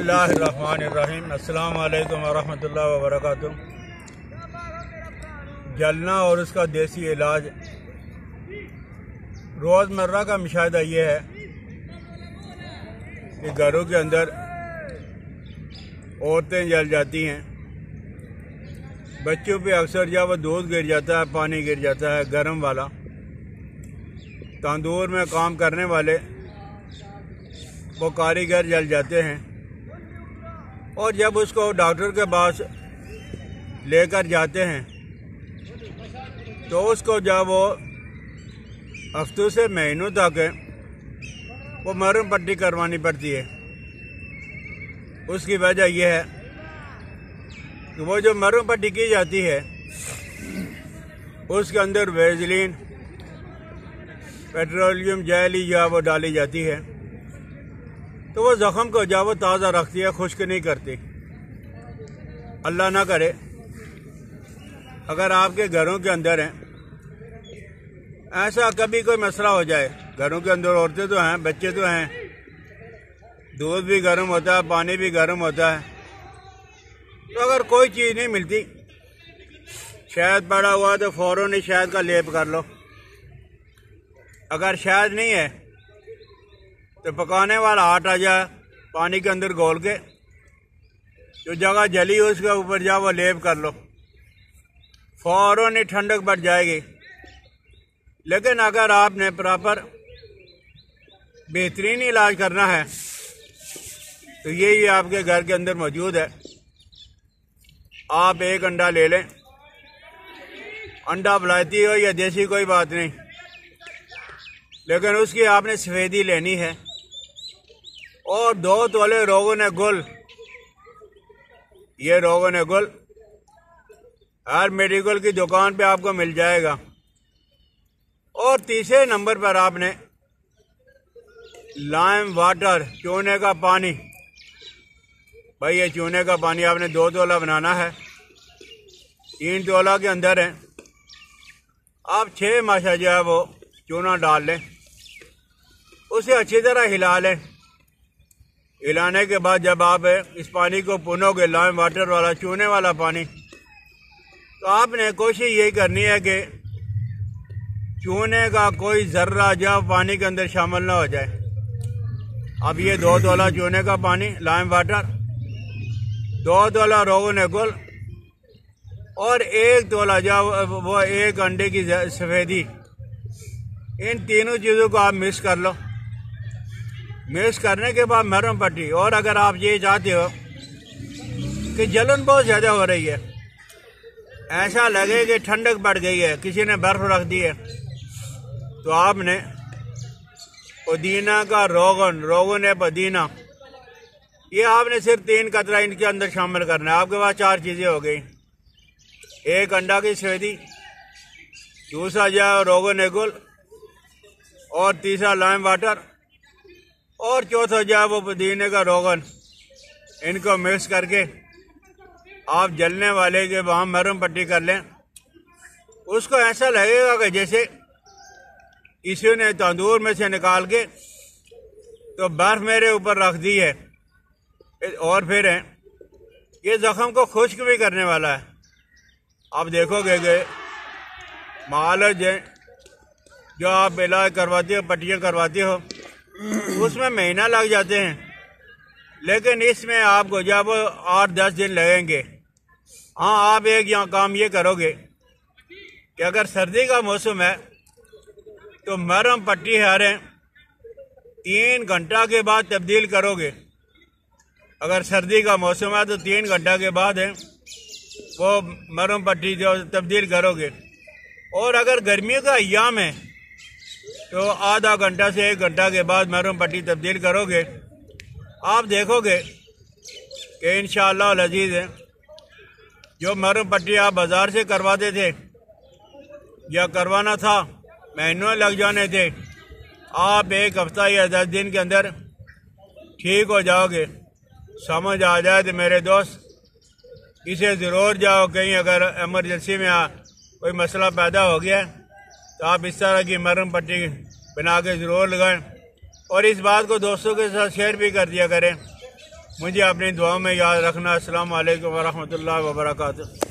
बिस्मिल्लाहिर्रहमानिर्रहीम। अस्सलाम वालेकुम वरहमतुल्लाहि वबरकातुह। जलना और उसका देसी इलाज। रोज़मर्रा का मुशाहिदा ये है कि घरों के अंदर औरतें जल जाती हैं, बच्चों पे अक्सर जब वो दूध गिर जाता है, पानी गिर जाता है गर्म वाला, तंदूर में काम करने वाले वो कारीगर जल जाते हैं। और जब उसको डॉक्टर के पास लेकर जाते हैं तो उसको जब वो हफ्तों से महीनों तक वो मरहम पट्टी करवानी पड़ती है। उसकी वजह यह है कि वो जो मरहम पट्टी की जाती है उसके अंदर वेजलीन, पेट्रोलियम जेल या वो डाली जाती है, तो वो ज़ख्म को जब वो ताज़ा रखती है, खुश्क नहीं करती। अल्लाह ना करे अगर आपके घरों के अंदर हैं, ऐसा कभी कोई मसला हो जाए, घरों के अंदर औरतें तो हैं, बच्चे तो हैं, दूध भी गर्म होता है, पानी भी गर्म होता है, तो अगर कोई चीज़ नहीं मिलती, शहद पड़ा हुआ तो फ़ौरन ही शहद का लेप कर लो। अगर शहद नहीं है तो पकाने वाला आटा जाए पानी के अंदर घोल के जो जगह जली हो उसके ऊपर जा वो लेप कर लो, फ़ौरन ही ठंडक बढ़ जाएगी। लेकिन अगर आपने प्रॉपर बेहतरीन इलाज करना है तो यही आपके घर के अंदर मौजूद है। आप एक अंडा ले लें, अंडा विलायती हो या देसी कोई बात नहीं, लेकिन उसकी आपने सफ़ेदी लेनी है। और 2 तोले रोगन गुल, ये रोगन गुल हर मेडिकल की दुकान पे आपको मिल जाएगा। और तीसरे नंबर पर आपने लाइम वाटर, चूने का पानी, भाई ये चूने का पानी आपने 2 तोला बनाना है, 3 तोला के अंदर है। आप 6 माशा जो है वो चूना डाल लें, उसे अच्छी तरह हिला लें। हिलाने के बाद जब आप इस पानी को पुनोगे, लाइम वाटर वाला चूने वाला पानी, तो आपने कोशिश यही करनी है कि चूने का कोई जर्रा जब पानी के अंदर शामिल ना हो जाए। अब ये 2 तोला चूने का पानी, लाइम वाटर, 2 तोला रोगन गुल और 1 तोला जब वो 1 अंडे की सफ़ेदी, इन तीनों चीज़ों को आप मिक्स कर लो। मिक्स करने के बाद मरहम पट्टी। और अगर आप ये चाहते हो कि जलन बहुत ज़्यादा हो रही है, ऐसा लगे कि ठंडक बढ़ गई है, किसी ने बर्फ़ रख दी है, तो आपने पुदीना का रोगन है पुदीना, ये आपने सिर्फ 3 कतरा इनके अंदर शामिल करना है। आपके पास 4 चीज़ें हो गई, 1 अंडा की सफ़ेदी, दूसरा जो है रोगन गुल, और तीसरा लाइम वाटर, और चौथा जो है वो पुदीने का रोगन। इनको मिक्स करके आप जलने वाले के वहाँ मरहम पट्टी कर लें। उसको ऐसा लगेगा कि जैसे किसी ने तंदूर में से निकाल के तो बर्फ़ मेरे ऊपर रख दी है। और फिर है ये ज़ख्म को खुश्क भी करने वाला है। आप देखोगे कि मालज जो आप इलाज करवाते हो, पट्टियाँ करवाते हो, उसमें महीना लग जाते हैं, लेकिन इसमें आपको जब 8-10 दिन लगेंगे। हाँ, आप एक यहाँ काम ये करोगे कि अगर सर्दी का मौसम है तो मरहम पट्टी है 3 घंटा के बाद तब्दील करोगे। अगर सर्दी का मौसम है तो 3 घंटा के बाद है वो मरहम पट्टी जो तब्दील करोगे। और अगर गर्मियों का अय्याम है तो आधा घंटा से 1 घंटा के बाद मरहम पट्टी तब्दील करोगे। आप देखोगे कि इंशाअल्लाह लजीज है, जो मरहम पट्टी आप बाज़ार से करवाते थे या करवाना था, महीनों लग जाने थे, आप 1 हफ्ता या 10 दिन के अंदर ठीक हो जाओगे। समझ आ जाए तो मेरे दोस्त इसे ज़रूर जाओ, कहीं अगर एमरजेंसी में कोई मसला पैदा हो गया तो आप इस तरह की मरहम पट्टी बना के ज़रूर लगाएं। और इस बात को दोस्तों के साथ शेयर भी कर दिया करें मुझे अपनी दुआ में याद रखना। अस्सलाम वालेकुम वरहमतुल्लाहि वबरकातुहू।